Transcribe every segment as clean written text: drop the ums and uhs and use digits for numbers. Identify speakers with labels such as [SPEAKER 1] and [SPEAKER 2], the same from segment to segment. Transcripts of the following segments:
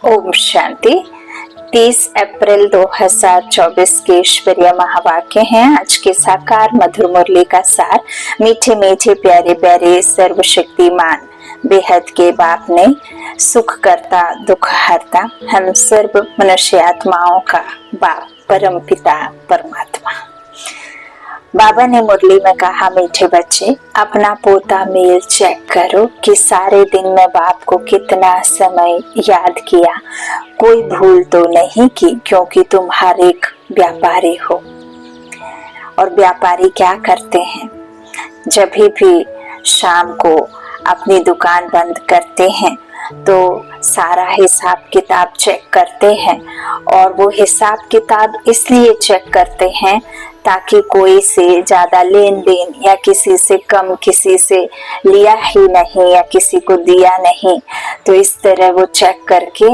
[SPEAKER 1] ओम शांति। 30 अप्रैल 2024 के ईश्वरीय महावाक्य हैं। आज के साकार मधुर मुरली का सार। मीठे मीठे प्यारे प्यारे सर्वशक्तिमान बेहद के बाप ने सुख करता दुख हरता हम सर्व मनुष्य आत्माओं का बाप परम पिता परमात्मा। बाबा ने मुरली में कहा, मीठे बच्चे अपना पोता मेल चेक करो कि सारे दिन में बाप को कितना समय याद किया, कोई भूल तो नहीं की, क्योंकि तुम हर एक व्यापारी हो। और व्यापारी क्या करते हैं? जब भी शाम को अपनी दुकान बंद करते हैं तो सारा हिसाब किताब चेक करते हैं, और वो हिसाब किताब इसलिए चेक करते हैं ताकि कोई से ज्यादा लेन देन या किसी से कम किसी से लिया ही नहीं या किसी को दिया नहीं, तो इस तरह वो चेक करके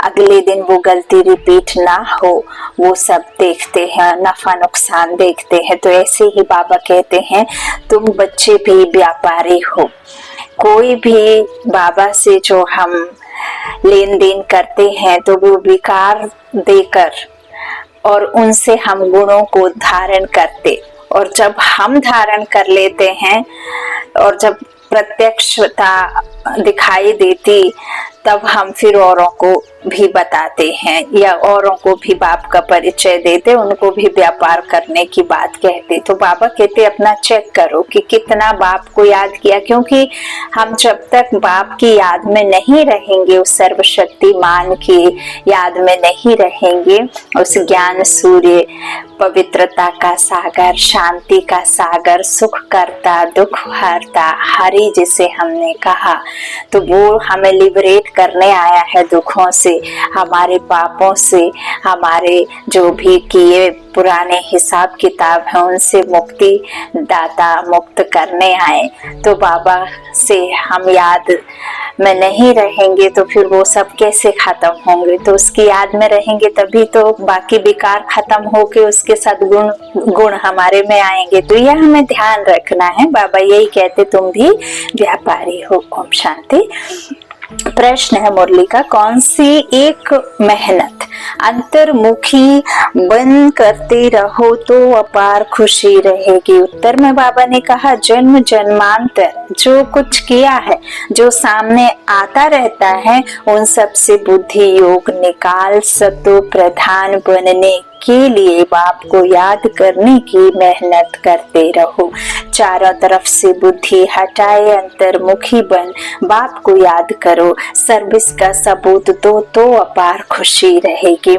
[SPEAKER 1] अगले दिन वो गलती रिपीट ना हो वो सब देखते हैं, नफा नुकसान देखते हैं। तो ऐसे ही बाबा कहते हैं तुम बच्चे भी व्यापारी हो। कोई भी बाबा से जो हम लेन देन करते हैं तो वो विकार देकर और उनसे हम गुणों को धारण करते, और जब हम धारण कर लेते हैं और जब प्रत्यक्षता दिखाई देती तब हम फिर औरों को भी बताते हैं या औरों को भी बाप का परिचय देते, उनको भी व्यापार करने की बात कहते। तो बाबा कहते अपना चेक करो कि कितना बाप को याद किया, क्योंकि हम जब तक बाप की याद में नहीं रहेंगे, उस सर्वशक्तिमान की याद में नहीं रहेंगे, उस ज्ञान सूर्य पवित्रता का सागर, शांति का सागर, सुख करता दुख हरता हरि जिसे हमने कहा, तो वो हमें लिबरेट करने आया है दुखों से, हमारे पापों से, हमारे जो भी किए पुराने हिसाब किताब है उनसे मुक्ति दाता मुक्त करने आए। तो बाबा से हम याद में नहीं रहेंगे तो फिर वो सब कैसे खत्म होंगे? तो उसकी याद में रहेंगे तभी तो बाकी विकार खत्म होके उसके सद्गुण गुण हमारे में आएंगे। तो यह हमें ध्यान रखना है। बाबा यही कहते तुम भी व्यापारी हो। ओम शांति। प्रश्न है मुरली का, कौन सी एक मेहनत अंतर्मुखी बन करते रहो तो अपार खुशी रहेगी? उत्तर में बाबा ने कहा, जन्म जन्मांतर जो कुछ किया है, जो सामने आता रहता है, उन सब से बुद्धि योग निकाल सतो प्रधान बनने के लिए बाप को याद करने की मेहनत करते रहो। चारों तरफ से बुद्धि हटाए अंतर्मुखी बन बाप को याद करो, सर्विस का सबूत दो तो अपार खुशी रहेगी।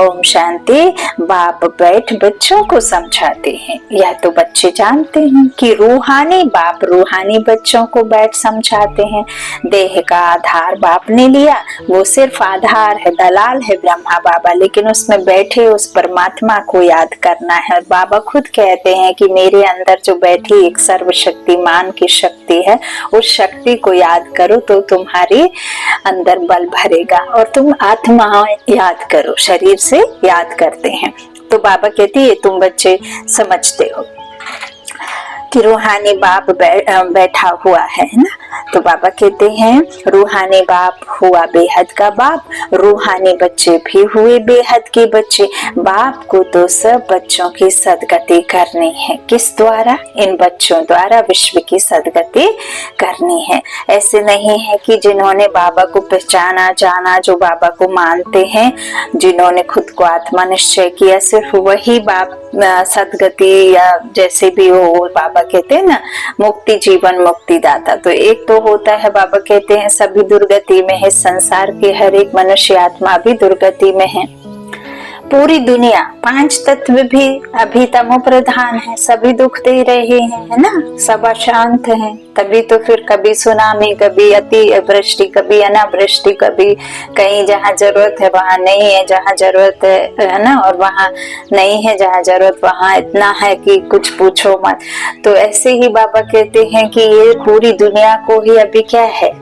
[SPEAKER 1] ओम शांति। बाप बैठ बच्चों को समझाते हैं। यह तो बच्चे जानते हैं कि रूहानी बाप रूहानी बच्चों को बैठ समझाते हैं। देह का आधार बाप ने लिया, वो सिर्फ आधार है, दलाल है ब्रह्मा बाबा, लेकिन उसमें बैठे उस परमात्मा को याद करना है। बाबा खुद कहते हैं कि मेरे अंदर जो बैठी एक सर्वशक्तिमान की शक्ति है, उस शक्ति को याद करो तो तुम्हारे अंदर बल भरेगा। और तुम आत्मा याद करो, शरीर से याद करते हैं। तो बाबा कहते हैं तुम बच्चे समझते हो कि रूहानी बाप बैठा हुआ है ना। तो बाबा कहते हैं रूहानी बाप हुआ बेहद का बाप, रूहानी बच्चे भी हुए बेहद के बच्चे। बाप को तो सब बच्चों की सदगति करनी है। किस द्वारा? इन बच्चों द्वारा विश्व की सदगति करनी है। ऐसे नहीं है कि जिन्होंने बाबा को पहचाना जाना, जो बाबा को मानते हैं, जिन्होंने खुद को आत्मा निश्चय किया, सिर्फ वही बाप सदगति या जैसे भी हो, बाबा कहते हैं ना मुक्ति जीवन मुक्ति दाता। तो एक तो होता है, बाबा कहते हैं सभी दुर्गति में है, संसार के हर एक मनुष्य आत्मा भी दुर्गति में है। पूरी दुनिया 5 तत्व भी अभी तमो प्रधान है, सभी दुख दे रहे हैं, है ना, सब अशांत हैं। तभी तो फिर कभी सुनामी, कभी अति वृष्टि, कभी अनावृष्टि, कभी कहीं जहाँ जरूरत है वहां नहीं है, जहाँ जरूरत है ना, और वहां नहीं है जहाँ जरूरत वहां इतना है कि कुछ पूछो मत। तो ऐसे ही बाबा कहते हैं कि ये पूरी दुनिया को ही अभी क्या है,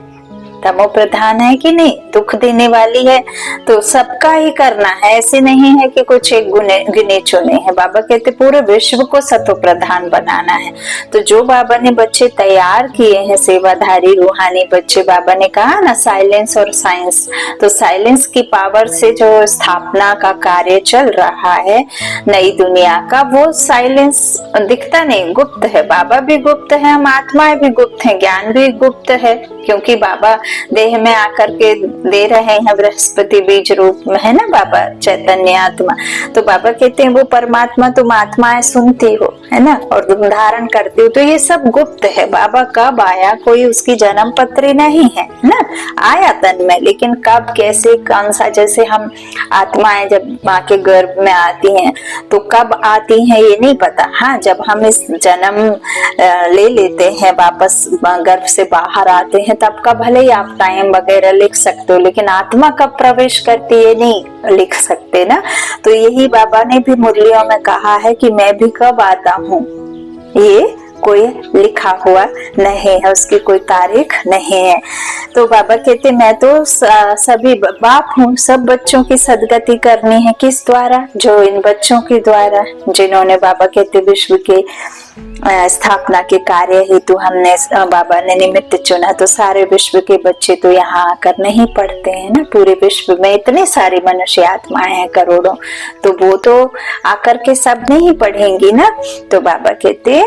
[SPEAKER 1] तमो प्रधान है कि नहीं, दुख देने वाली है, तो सबका ही करना है, ऐसे नहीं है कि कुछ एक गिने चुने हैं। बाबा कहते पूरे विश्व को सतो प्रधान बनाना है। तो जो बाबा ने बच्चे तैयार किए हैं, सेवाधारी रूहानी बच्चे, बाबा ने कहा ना साइलेंस और साइंस, तो साइलेंस की पावर से जो स्थापना का कार्य चल रहा है नई दुनिया का, वो साइलेंस दिखता नहीं, गुप्त है। बाबा भी गुप्त है, हम आत्माएं भी गुप्त हैं, ज्ञान भी गुप्त है, क्योंकि बाबा देह में आकर के दे रहे हैं बृहस्पति बीज रूप में, है ना बाबा चैतन्य आत्मा। तो बाबा कहते हैं वो परमात्मा तुम आत्माएं सुनती हो, है ना, और तुम धारण करती हो, तो ये सब गुप्त है। बाबा कब आया, कोई उसकी जन्म पत्री नहीं है ना, आया तन में, लेकिन कब कैसे कौन सा, जैसे हम आत्माएं जब माँ के गर्भ में आती हैं तो कब आती हैं ये नहीं पता। हाँ, जब हम इस जन्म ले लेते हैं, वापस गर्भ से बाहर आते हैं, तब का भले ही आप टाइम वगैरह लिख सकते हो, लेकिन आत्मा कब प्रवेश करती है नहीं लिख सकते ना। तो यही बाबा ने भी मुरलियों में कहा है कि मैं भी कब आता हूँ, ये कोई लिखा हुआ नहीं है, उसकी कोई तारीख नहीं है। तो बाबा कहते मैं तो सभी बाप हूँ, सब बच्चों की सदगति करनी है। किस द्वारा? जो इन बच्चों के द्वारा, जिन्होंने बाबा कहते विश्व के स्थापना के कार्य हेतु हमने बाबा ने निमित्त चुना। तो सारे विश्व के बच्चे तो यहाँ आकर नहीं पढ़ते हैं ना, पूरे विश्व में इतने सारी मनुष्य आत्माएं हैं करोड़ों, तो वो तो आकर के सब नहीं पढ़ेंगी ना। तो बाबा कहते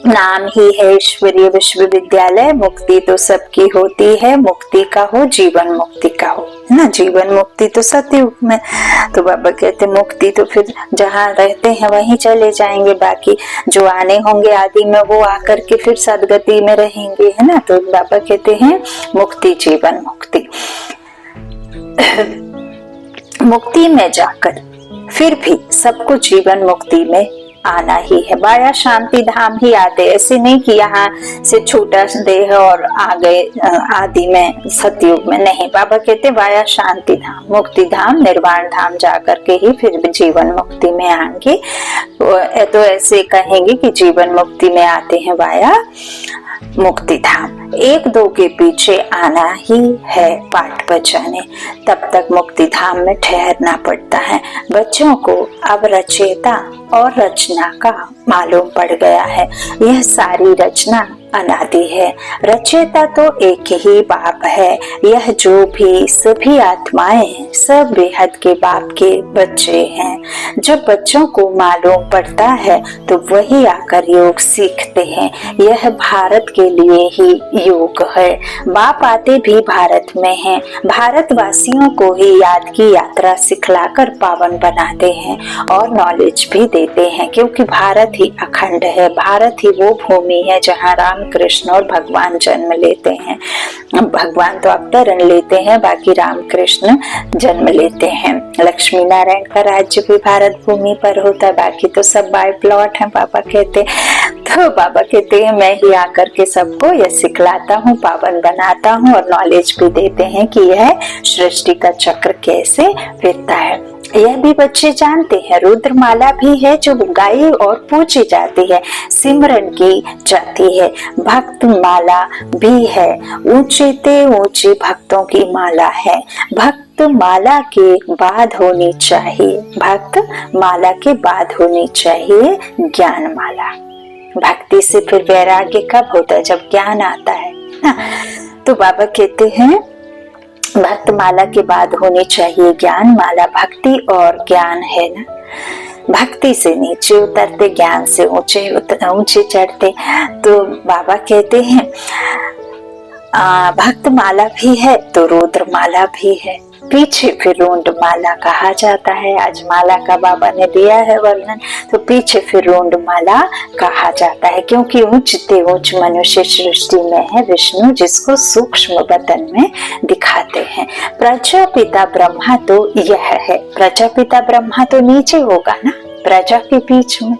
[SPEAKER 1] नाम ही है ईश्वरीय विश्वविद्यालय, मुक्ति तो सबकी होती है, मुक्ति का हो जीवन मुक्ति का हो, है ना। जीवन मुक्ति तो सतयुग में, तो बाबा कहते मुक्ति तो फिर जहाँ रहते हैं वहीं चले जाएंगे, बाकी जो आने होंगे आदि में वो आकर के फिर सदगति में रहेंगे, है ना। तो बाबा कहते हैं मुक्ति जीवन मुक्ति। मुक्ति में जाकर फिर भी सबको जीवन मुक्ति में आना ही है। वाया शांति धाम ही आते, ऐसे नहीं कि यहाँ से छोटा देह और आ गए आदि में सतयुग में, नहीं। बाबा कहते वाया शांति धाम, मुक्ति धाम, निर्वाण धाम जाकर के ही फिर जीवन मुक्ति में आएंगे। तो ऐसे कहेंगे कि जीवन मुक्ति में आते हैं वाया मुक्ति धाम। एक दो के पीछे आना ही है पाठ बचाने, तब तक मुक्ति धाम में ठहरना पड़ता है। बच्चों को अब रचयिता और रचना का मालूम पड़ गया है। यह सारी रचना अनादि है, रचयिता तो एक ही बाप है। यह जो भी सभी आत्माएं सब बेहद के बाप के बच्चे हैं। जब बच्चों को मालूम पड़ता है तो वही आकर योग सीखते हैं। यह भारत के लिए ही योग है। बाप आते भी भारत में हैं, भारतवासियों को ही याद की यात्रा सिखलाकर पावन बनाते हैं और नॉलेज भी देते हैं, क्योंकि भारत ही अखंड है। भारत ही वो भूमि है जहाँ राम कृष्ण और भगवान जन्म लेते हैं। भगवान तो अवतरण लेते हैं, बाकी राम कृष्ण जन्म लेते हैं। लक्ष्मी नारायण का राज्य भी भारत भूमि पर होता है, बाकी तो सब बाय प्लॉट है बाबा कहते। तो बाबा कहते हैं मैं ही आकर के सबको यह सिखलाता हूँ, पावन बनाता हूँ और नॉलेज भी देते हैं कि यह सृष्टि का चक्र कैसे फिरता है। यह भी बच्चे जानते हैं। रुद्रमाला भी है जो गाई और पूजी जाती है, सिमरन की जाती है। भक्त माला भी है, ऊंचे ते ऊंचे भक्तों की माला है। भक्त माला के बाद होनी चाहिए, भक्त माला के बाद होनी चाहिए ज्ञान माला। भक्ति से फिर वैराग्य कब होता है? जब ज्ञान आता है ना। तो बाबा कहते हैं भक्त माला के बाद होनी चाहिए ज्ञान माला। भक्ति और ज्ञान है ना, भक्ति से नीचे उतरते, ज्ञान से ऊंचे चढ़ते। तो बाबा कहते हैं भक्त माला भी है तो रुद्र माला भी है, पीछे फिर रोंड माला कहा जाता है। आज माला का बाबा ने दिया है वर्णन, तो पीछे फिर रोंड माला कहा जाता है, क्योंकि ऊंचते ऊंच मनुष्य सृष्टि में है विष्णु, जिसको सूक्ष्म बतन में दिखाते हैं। प्रजापिता ब्रह्मा तो यह है, प्रजापिता ब्रह्मा तो नीचे होगा ना, प्रजा के बीच में।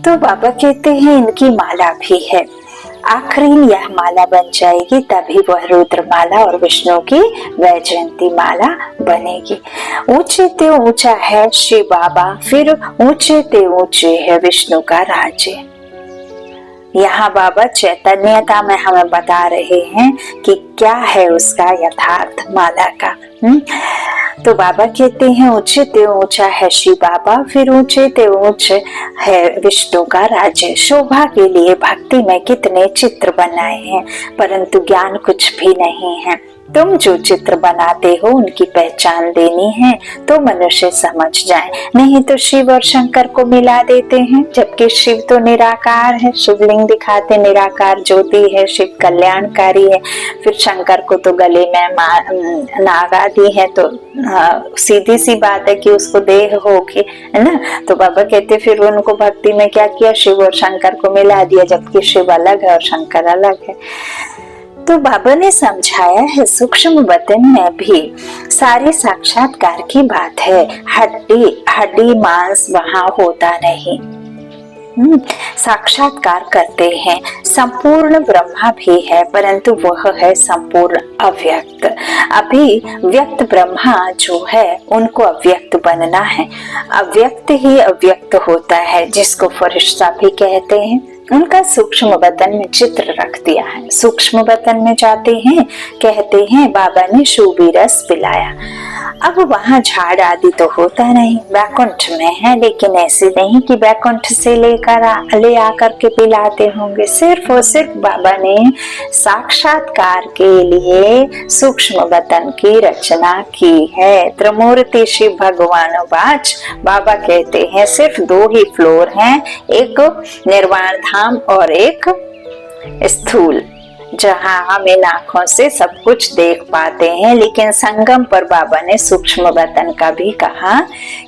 [SPEAKER 1] तो बाबा कहते हैं इनकी माला भी है। आखिरी यह माला बन जाएगी तभी वह रुद्र माला और विष्णु की वैजयंती माला बनेगी। ऊंचे ते ऊंचा है श्री बाबा, फिर ऊंचे ते ऊंचे है विष्णु का राज्य। यहाँ बाबा चैतन्यता में हमें बता रहे हैं कि क्या है उसका यथार्थ माला का। तो बाबा कहते हैं ऊंचे ते ऊंचा है शिव बाबा, फिर ऊंचे ते ऊंच है विष्णु का राज्य। शोभा के लिए भक्ति में कितने चित्र बनाए हैं, परंतु ज्ञान कुछ भी नहीं है। तुम जो चित्र बनाते हो उनकी पहचान देनी है तो मनुष्य समझ जाए, नहीं तो शिव और शंकर को मिला देते हैं, जबकि शिव तो निराकार है। शिवलिंग दिखाते निराकार ज्योति है, शिव कल्याणकारी है। फिर शंकर को तो गले में नाग आदि है, तो सीधी सी बात है कि उसको देह होगी, है ना। तो बाबा कहते फिर उनको भक्ति में क्या किया, शिव और शंकर को मिला दिया, जबकि शिव अलग है और शंकर अलग है। तो बाबा ने समझाया है सूक्ष्म वतन में भी सारी साक्षात्कार की बात है। हड्डी मांस वहां होता नहीं, साक्षात्कार करते हैं। संपूर्ण ब्रह्मा भी है, परंतु वह है संपूर्ण अव्यक्त। अभी व्यक्त ब्रह्मा जो है उनको अव्यक्त बनना है। अव्यक्त ही अव्यक्त होता है, जिसको फरिश्ता भी कहते हैं। उनका सूक्ष्म वतन में चित्र रख दिया है। सूक्ष्म वतन में जाते हैं, कहते हैं बाबा ने शोभी रस पिलाया। अब वहाँ झाड़ आदि तो होता नहीं, बैकुंठ में है, लेकिन ऐसे नहीं कि बैकुंठ से ले आकर के पिलाते होंगे। सिर्फ और सिर्फ बाबा ने साक्षात्कार के लिए सूक्ष्म वतन की रचना की है। त्रिमूर्ति शिव भगवान वाच बाबा कहते हैं सिर्फ 2 ही फ्लोर हैं, एक निर्वाण धाम और एक स्थूल, जहां हम इन आंखों से सब कुछ देख पाते हैं। लेकिन संगम पर बाबा ने सूक्ष्म वतन का भी कहा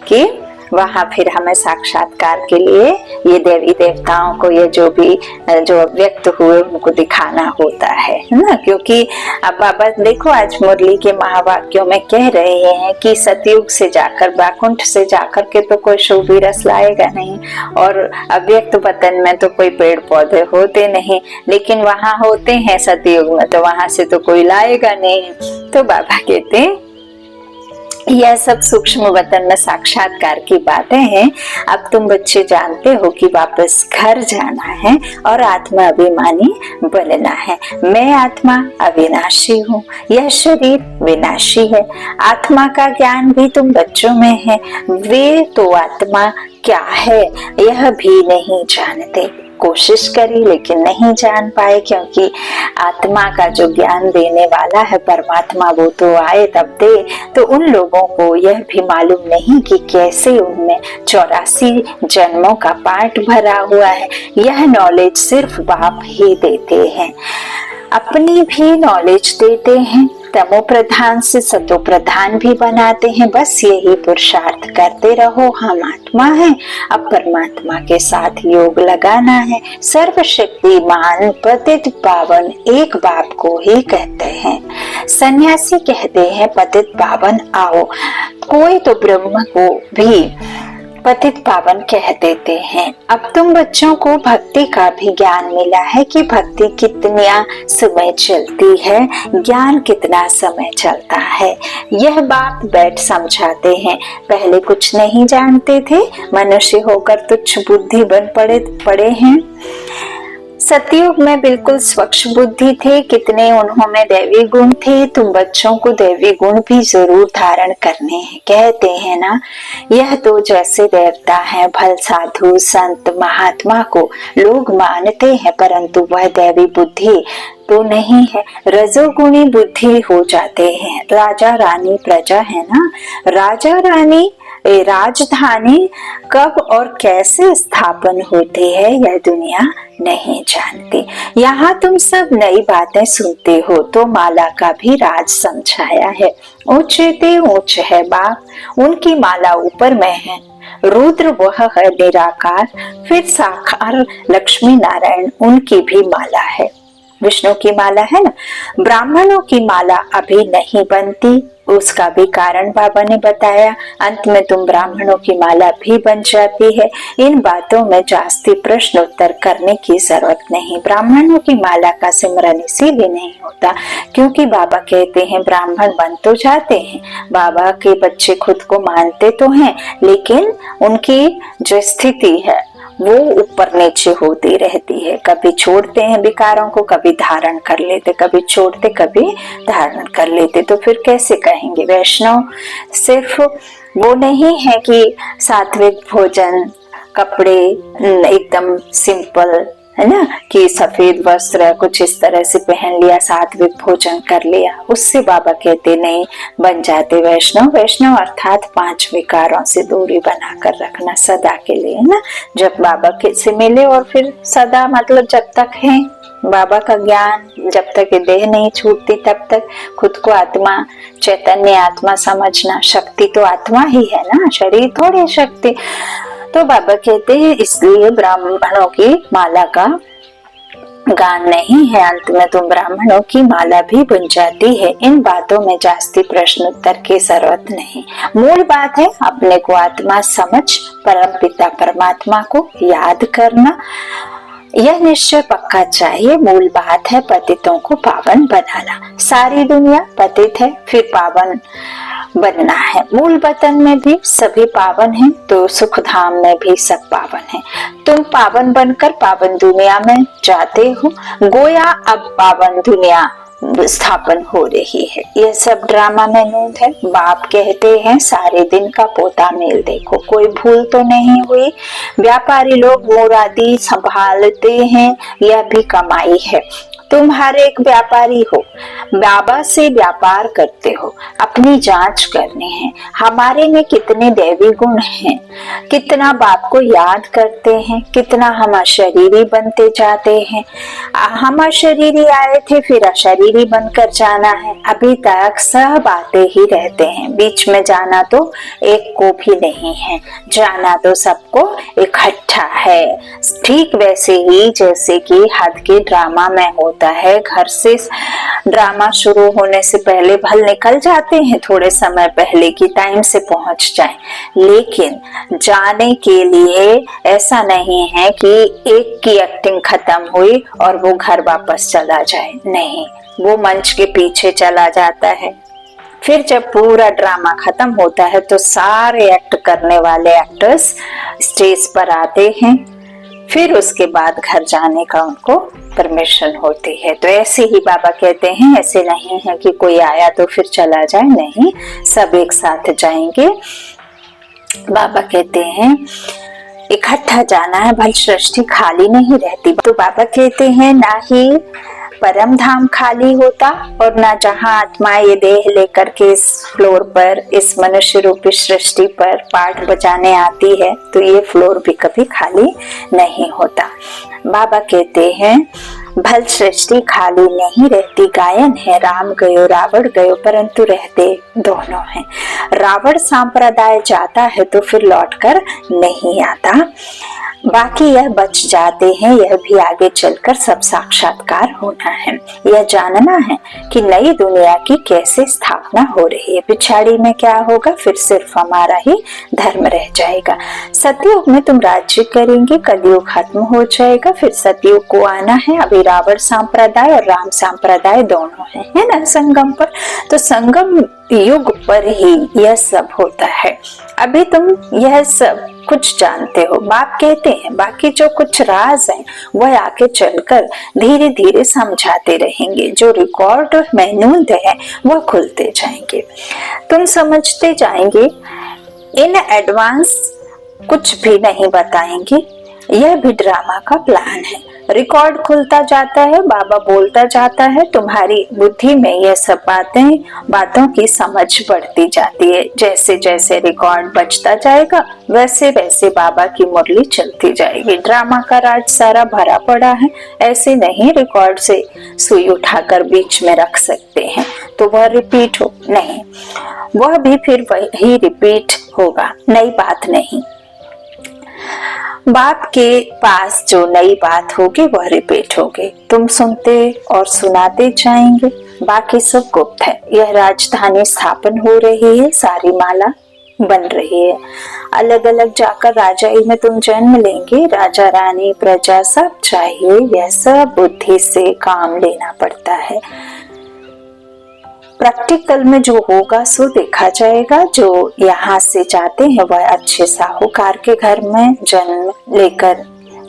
[SPEAKER 1] कि वहां फिर हमें साक्षात्कार के लिए ये देवी देवताओं को, ये जो भी जो व्यक्त हुए उनको दिखाना होता है ना। क्योंकि अब बाबा देखो आज मुरली के महावाक्यों में कह रहे हैं कि सतयुग से जाकर, बैकुंठ से जाकर के तो कोई शोभी रस लाएगा नहीं, और अव्यक्त वतन में तो कोई पेड़ पौधे होते नहीं, लेकिन वहां होते हैं सतयुग में, तो वहां से तो कोई लाएगा नहीं। तो बाबा कहते हैं यह सब सूक्ष्म वतन में साक्षात्कार की बातें हैं। अब तुम बच्चे जानते हो कि वापस घर जाना है और आत्मा अभिमानी बनना है। मैं आत्मा अविनाशी हूँ, यह शरीर विनाशी है। आत्मा का ज्ञान भी तुम बच्चों में है। वे तो आत्मा क्या है यह भी नहीं जानते। कोशिश करी लेकिन नहीं जान पाए, क्योंकि आत्मा का जो ज्ञान देने वाला है परमात्मा, वो तो आए तब दे। तो उन लोगों को यह भी मालूम नहीं कि कैसे उनमें 84 जन्मों का पाठ भरा हुआ है। यह नॉलेज सिर्फ बाप ही देते हैं, अपनी भी नॉलेज देते हैं, तमो प्रधान से सतो प्रधान भी बनाते हैं। बस यही पुरुषार्थ करते रहो। हम आत्मा हैं, अब परमात्मा के साथ योग लगाना है। सर्वशक्तिमान पतित पावन एक बाप को ही कहते हैं। सन्यासी कहते हैं पतित पावन आओ, कोई तो ब्रह्म को भी पतित पावन कह देते हैं। अब तुम बच्चों को भक्ति का भी ज्ञान मिला है कि भक्ति कितना समय चलती है, ज्ञान कितना समय चलता है। यह बात बैठ समझाते हैं। पहले कुछ नहीं जानते थे, मनुष्य होकर तुच्छ बुद्धि बन पड़े हैं। सतयुग में बिल्कुल स्वच्छ बुद्धि थे, कितने उन्होंने दैवी गुण थे। तुम बच्चों को दैवी गुण भी जरूर धारण करने हैं। कहते हैं ना, यह तो जैसे देवता है, भल साधु संत महात्मा को लोग मानते हैं, परंतु वह दैवी बुद्धि तो नहीं है, रजोगुणी बुद्धि हो जाते हैं। राजा रानी प्रजा है ना, राजा रानी राजधानी कब और कैसे स्थापन होती है यह दुनिया नहीं जानती। यहाँ तुम सब नई बातें सुनते हो, तो माला का भी राज समझाया है। ऊंचे ते ऊंच है बाप, उनकी माला ऊपर में है। रुद्र वह है निराकार, फिर साकार लक्ष्मी नारायण उनकी भी माला है। विष्णु की माला है ना। ब्राह्मणों की माला अभी नहीं बनती, उसका भी कारण बाबा ने बताया। अंत में तुम ब्राह्मणों की माला भी बन जाती है। इन बातों में जास्ती प्रश्न उत्तर करने की जरूरत नहीं। ब्राह्मणों की माला का सिमरन इसीलिए नहीं होता क्योंकि बाबा कहते हैं ब्राह्मण बन तो जाते हैं, बाबा के बच्चे खुद को मानते तो हैं, लेकिन उनकी जो स्थिति है वो ऊपर नीचे होती रहती है। कभी छोड़ते हैं विकारों को, कभी धारण कर लेते, कभी छोड़ते कभी धारण कर लेते। तो फिर कैसे कहेंगे वैष्णव? सिर्फ वो नहीं है कि सात्विक भोजन, कपड़े एकदम सिंपल, है ना, कि सफेद वस्त्र कुछ इस तरह से पहन लिया, सात्विक भोजन कर लिया, उससे बाबा कहते नहीं बन जाते वैष्णव। वैष्णव अर्थात 5 विकारों से दूरी बनाकर रखना सदा के लिए, है ना। जब बाबा के से मिले और फिर सदा मतलब जब तक है बाबा का ज्ञान, जब तक ये देह नहीं छूटती तब तक खुद को आत्मा, चैतन्य आत्मा समझना। शक्ति तो आत्मा ही है ना, शरीर थोड़ी शक्ति। तो बाबा कहते हैं इसलिए ब्राह्मणों की माला का गान नहीं है, अंत में तुम ब्राह्मणों की माला भी बन जाती है। इन बातों में जास्ती प्रश्न उत्तर की जरूरत नहीं। मूल बात है अपने को आत्मा समझ, परम पिता परमात्मा को याद करना, यह निश्चय पक्का चाहिए। मूल बात है पतितों को पावन बनाना। सारी दुनिया पतित है, फिर पावन बनना है। मूल वतन में भी सभी पावन हैं, तो सुख धाम में भी सब पावन हैं। तुम पावन बनकर पावन दुनिया में जाते हो, गोया अब पावन दुनिया स्थापन हो रही है। यह सब ड्रामा में नूंद है। बाप कहते हैं सारे दिन का पोता मेल देखो, कोई भूल तो नहीं हुई। व्यापारी लोग मुरादी संभालते हैं, यह भी कमाई है। तुम हर एक व्यापारी हो, बाबा से व्यापार करते हो, अपनी जांच करनी है। हमारे में कितने दैवी गुण हैं, कितना बाप को याद करते हैं, कितना हम अशरीरी बनते जाते हैं। हम अशरीरी आए थे, फिर अशरीरी बनकर जाना है। अभी तक सब आते ही रहते हैं, बीच में जाना तो एक को भी नहीं है, जाना तो सबको इकट्ठा है। ठीक वैसे ही जैसे कि हद के ड्रामा में होता है, घर से ड्रामा शुरू होने से पहले भल निकल जाते हैं, थोड़े समय पहले की टाइम से पहुंच जाएं। लेकिन जाने के लिए ऐसा नहीं है कि एक की एक्टिंग खत्म हुई और वो घर वापस चला जाए, नहीं, वो मंच के पीछे चला जाता है। फिर जब पूरा ड्रामा खत्म होता है तो सारे एक्ट करने वाले एक्टर्स स्टेज पर आते हैं, फिर उसके बाद घर जाने का उनको परमिशन होती है। तो ऐसे ही बाबा कहते हैं, ऐसे नहीं है कि कोई आया तो फिर चला जाए, नहीं, सब एक साथ जाएंगे। बाबा कहते हैं इकट्ठा जाना है, भल सृष्टि खाली नहीं रहती। तो बाबा कहते हैं ना ही परम धाम खाली होता और ना जहाँ आत्मा ये देह लेकर के इस फ्लोर पर, इस मनुष्य रूपी सृष्टि पर पाठ बजाने आती है, तो ये फ्लोर भी कभी खाली नहीं होता। बाबा कहते हैं भल सृष्टि खाली नहीं रहती। गायन है राम गयो रावण गयो, परंतु रहते दोनों हैं। रावण संप्रदाय जाता है तो फिर लौटकर नहीं आता, बाकी यह बच जाते हैं। यह भी आगे चलकर सब साक्षात्कार होना है। यह जानना है कि नई दुनिया की कैसे स्थापना हो रही है। पिछाड़ी में क्या होगा, फिर सिर्फ हमारा ही धर्म रह जाएगा। सतयुग में तुम राज्य करेंगे, कलयुग खत्म हो जाएगा, फिर सतयुग को आना है। अभी रावण संप्रदाय और राम संप्रदाय दोनों है ना संगम पर। तो संगम युग पर ही यह सब होता है। अभी तुम यह सब कुछ जानते हो। बाप कहते हैं बाकी जो कुछ राज है वह आके चलकर धीरे धीरे समझाते रहेंगे। जो रिकॉर्ड मैनुअल है वह खुलते जाएंगे, तुम समझते जाएंगे। इन एडवांस कुछ भी नहीं बताएंगे, यह भी ड्रामा का प्लान है। रिकॉर्ड खुलता जाता है, बाबा बोलता जाता है, तुम्हारी बुद्धि में यह सब बातों की समझ बढ़ती जाती है। जैसे जैसे रिकॉर्ड बचता जाएगा वैसे वैसे बाबा की मुरली चलती जाएगी। ड्रामा का राज सारा भरा पड़ा है, ऐसे नहीं रिकॉर्ड से सुई उठाकर बीच में रख सकते हैं तो वह रिपीट हो, नहीं, वह भी फिर वही रिपीट होगा, नई बात नहीं। बाप के पास जो नई बात होगी वह रिपीट होगी, तुम सुनते और सुनाते जाएंगे, बाकी सब गुप्त है। यह राजधानी स्थापन हो रही है, सारी माला बन रही है। अलग अलग जाकर राजाई में तुम जन्म लेंगे, राजा रानी प्रजा सब चाहिए, यह सब बुद्धि से काम लेना पड़ता है। प्रैक्टिकल में जो होगा सो देखा जाएगा। जो यहाँ से जाते हैं वह अच्छे साहूकार के घर में जन्म लेकर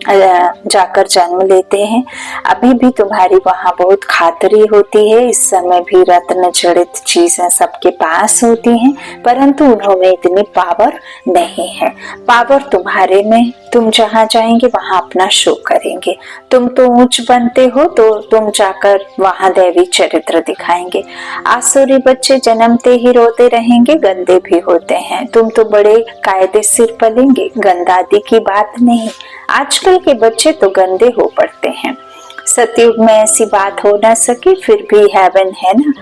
[SPEAKER 1] जाकर जन्म लेते हैं। अभी भी तुम्हारी वहां बहुत खातरी होती है, इस समय भी रत्न जड़ित चीजें सबके पास होती हैं, परंतु उन्होंने इतनी पावर नहीं है। पावर तुम्हारे में, तुम जहाँ जाएंगे वहां अपना शो करेंगे। तुम तो ऊंच बनते हो तो तुम जाकर वहां दैवी चरित्र दिखाएंगे। आसुरी बच्चे जन्मते ही रोते रहेंगे, गंदे भी होते हैं। तुम तो बड़े कायदे सिर पलेंगे, गंदादी की बात नहीं। आजकल के बच्चे तो गंदे हो पड़ते हैं। सतयुग में ऐसी बात हो न सकी, फिर भी हेवन है ना,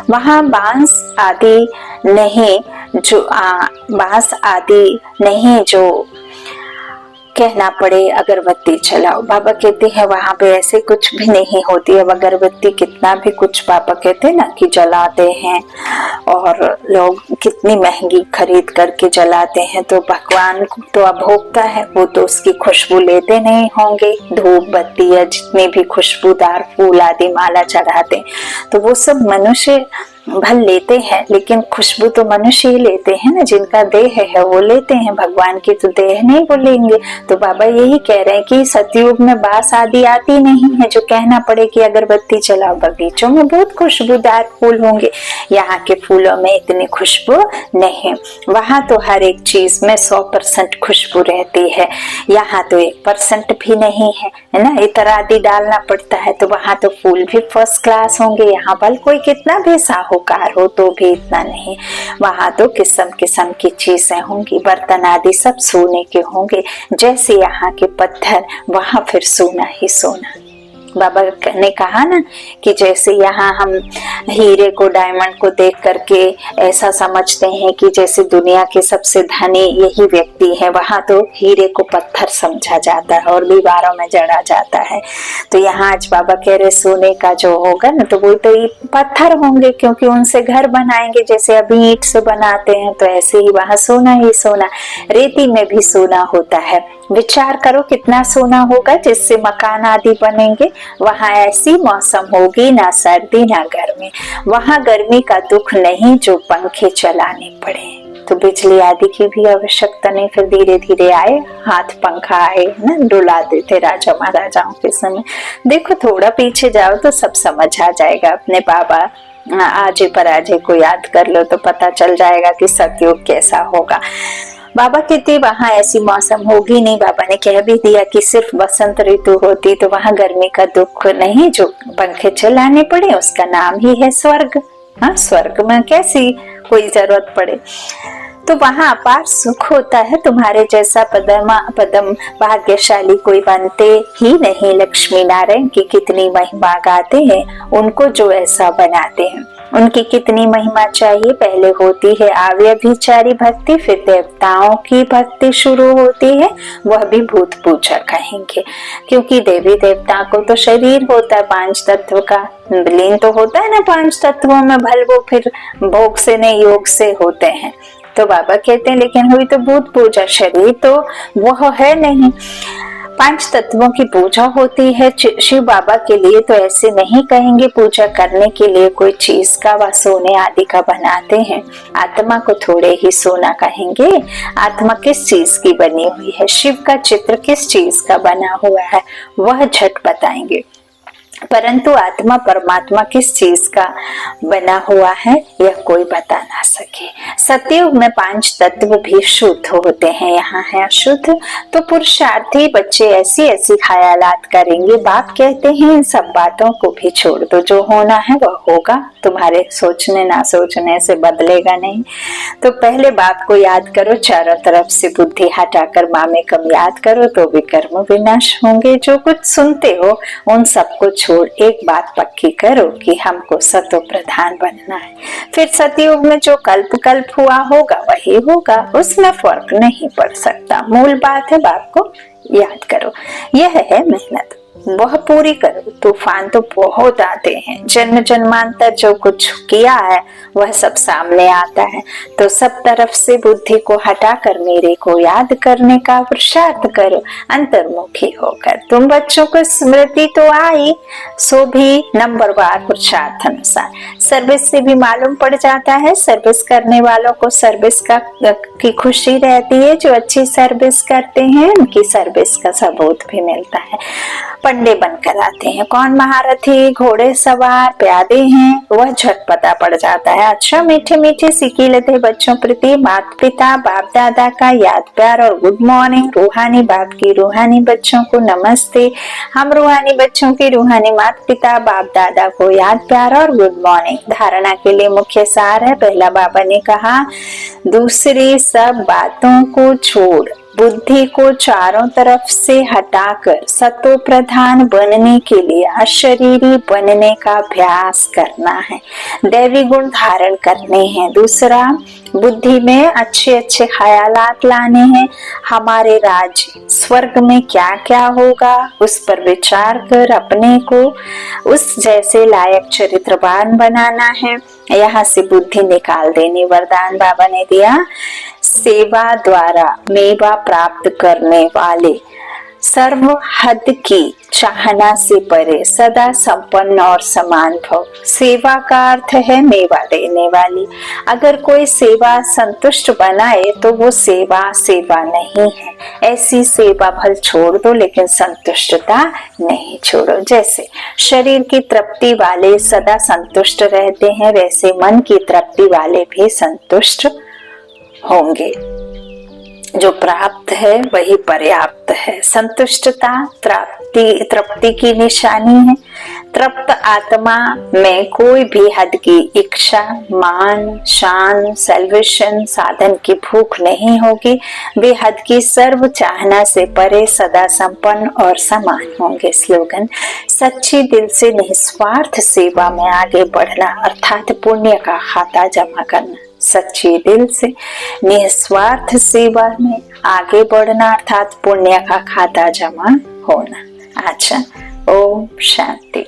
[SPEAKER 1] वहां बांस आदि नहीं जो कहना पड़े अगरबत्ती चलाओ। बाबा कहते हैं वहां पे ऐसे कुछ भी नहीं होती। अब अगरबत्ती कितना भी कुछ बाबा कहते हैं ना कि जलाते हैं, और लोग कितनी महंगी खरीद करके जलाते हैं, तो भगवान तो अभोक्ता है, वो तो उसकी खुशबू लेते नहीं होंगे। धूप बत्ती या जितने भी खुशबूदार फूल आदि माला चढ़ाते, तो वो सब मनुष्य भल लेते हैं, लेकिन खुशबू तो मनुष्य ही लेते हैं ना, जिनका देह है वो लेते हैं, भगवान की तो देह नहीं वो लेंगे। तो बाबा यही कह रहे हैं कि सतयुग में बास आदि आती नहीं है जो कहना पड़े कि अगरबत्ती चलाओ। बगीचों में बहुत खुशबूदार फूल होंगे, यहाँ के फूलों में इतनी खुशबू नहीं। वहां तो हर एक चीज में 100% खुशबू रहती है, यहाँ तो 1% भी नहीं है ना। इतर आदि डालना पड़ता है, तो वहां तो फूल भी फर्स्ट क्लास होंगे। यहाँ पर कोई कितना भी साहूकार हो तो भी इतना नहीं। वहां तो किस्म किस्म की चीजें होंगी, बर्तन आदि सब सोने के होंगे, जैसे यहाँ के पत्थर वहां फिर सोना ही सोना। बाबा ने कहा ना कि जैसे यहाँ हम हीरे को, डायमंड को देख करके ऐसा समझते हैं कि जैसे दुनिया के सबसे धनी यही व्यक्ति है, वहां तो हीरे को पत्थर समझा जाता है और दीवारों में जड़ा जाता है। तो यहाँ आज बाबा कह रहे सोने का जो होगा ना, तो वो तो ये पत्थर होंगे, क्योंकि उनसे घर बनाएंगे। जैसे अभी ईंट से बनाते हैं, तो ऐसे ही वहां सोना ही सोना। रेती में भी सोना होता है। विचार करो कितना सोना होगा जिससे मकान आदि बनेंगे। वहां ऐसी मौसम होगी, ना सर्दी ना गर्मी। वहां गर्मी का दुख नहीं जो पंखे चलाने पड़े, तो बिजली आदि की भी आवश्यकता नहीं। फिर धीरे धीरे आए, हाथ पंखा आए ना, डुलाते थे राजा महाराजाओं के समय। देखो थोड़ा पीछे जाओ तो सब समझ आ जाएगा। अपने बाबा आजे पराजे को याद कर लो तो पता चल जाएगा कि सतयुग कैसा होगा। बाबा कहते वहां ऐसी मौसम होगी नहीं। बाबा ने कह भी दिया कि सिर्फ बसंत ऋतु होती तो वहां गर्मी का दुख नहीं जो पंखे चलाने पड़े, उसका नाम ही है स्वर्ग। हाँ, स्वर्ग में कैसी कोई जरूरत पड़े। तो वहां अपार सुख होता है। तुम्हारे जैसा पदम भाग्यशाली कोई बनते ही नहीं। लक्ष्मी नारायण की कितनी महिमा गाते हैं, उनको जो ऐसा बनाते हैं। उनकी कितनी महिमा चाहिए। पहले होती है आव्यभिचारी भक्ति, फिर देवताओं की भक्ति शुरू होती है, वह भी भूत पूजा कहेंगे, क्योंकि देवी देवता को तो शरीर होता है 5 तत्व का। लीन तो होता है ना 5 तत्वों में, भल वो फिर भोग से नहीं योग से होते हैं। तो बाबा कहते हैं लेकिन हुई तो भूत पूजा, शरीर तो वह है नहीं। 5 तत्वों की पूजा होती है शिव बाबा के लिए, तो ऐसे नहीं कहेंगे पूजा करने के लिए कोई चीज का व सोने आदि का बनाते हैं। आत्मा को थोड़े ही सोना कहेंगे। आत्मा किस चीज की बनी हुई है, शिव का चित्र किस चीज का बना हुआ है, वह झट बताएंगे। परंतु आत्मा परमात्मा किस चीज का बना हुआ है यह कोई बता ना सके। सतयुग में 5 तत्व भी शुद्ध होते हैं, यहाँ है अशुद्ध। तो पुरुषार्थी बच्चे ऐसी ऐसी ख्यालात करेंगे। बाप कहते हैं इन सब बातों को भी छोड़ दो, जो होना है वह होगा, तुम्हारे सोचने ना सोचने से बदलेगा नहीं। तो पहले बाप को याद करो, चारों तरफ से बुद्धि हटाकर मामे कम याद करो, तो विकर्म विनाश होंगे। जो कुछ सुनते हो उन सबको छोड़ एक बात पक्की करो कि हमको सतो प्रधान बनना है। फिर सतयुग में जो कल्प कल्प हुआ होगा वही होगा, उसमें फर्क नहीं पड़ सकता। मूल बात है बाप को याद करो, यह है मेहनत। वह पूरी करो। तूफान तो बहुत आते हैं, जन्म जन्मांतर जो कुछ किया है वह सब सामने आता है। तो सब तरफ से बुद्धि को हटाकर मेरे को याद करने का पुरुषार्थ करो अंतर्मुखी होकर। तुम बच्चों को स्मृति तो आई, सो भी नंबरवार पुरुषार्थ अनुसार। सर्विस से भी मालूम पड़ जाता है, सर्विस करने वालों को सर्विस की खुशी रहती है। जो अच्छी सर्विस करते हैं उनकी सर्विस का सबूत भी मिलता है। पंडे बनकर आते हैं, कौन महारथी, घोड़े सवार, प्यादे हैं, वह झट पता पड़ जाता है। अच्छा, मीठे मीठे सीखी लेते बच्चों प्रति माता पिता बाप दादा का याद प्यार और गुड मॉर्निंग। रूहानी बाप की रूहानी बच्चों को नमस्ते। हम रूहानी बच्चों की रूहानी माता पिता बाप दादा को याद प्यार और गुड मॉर्निंग। धारणा के लिए मुख्य सार है। पहला बाबा ने कहा, दूसरी सब बातों को छोड़ बुद्धि को चारों तरफ से हटाकर सतो प्रधान बनने के लिए अशरीरी बनने का अभ्यास करना है, दैवी गुण धारण करने हैं। दूसरा, बुद्धि में अच्छे अच्छे ख्यालात लाने हैं। हमारे राज्य स्वर्ग में क्या क्या होगा उस पर विचार कर अपने को उस जैसे लायक चरित्रवान बनाना है। यहाँ से बुद्धि निकाल देनी। वरदान बाबा ने दिया, सेवा द्वारा मेवा प्राप्त करने वाले सर्व हद की चाहना से परे सदा संपन्न और समान भव। सेवा का अर्थ है मेवा देने वाली। अगर कोई सेवा संतुष्ट बनाए तो वो सेवा सेवा नहीं है। ऐसी सेवा भल छोड़ दो लेकिन संतुष्टता नहीं छोड़ो। जैसे शरीर की तृप्ति वाले सदा संतुष्ट रहते हैं, वैसे मन की तृप्ति वाले भी संतुष्ट होंगे। जो प्राप्त है वही पर्याप्त है। संतुष्टता तृप्ति की निशानी है। तृप्त आत्मा में कोई भी हद की इच्छा, मान, शान, सेल्वेशन, साधन की भूख नहीं होगी। वे हद की सर्व चाहना से परे सदा संपन्न और समान होंगे। स्लोगन, सच्ची दिल से निस्वार्थ सेवा में आगे बढ़ना अर्थात पुण्य का खाता जमा करना। सच्ची दिल से निस्वार्थ सेवा में आगे बढ़ना अर्थात पुण्य का खाता जमा होना। अच्छा, ओम शांति।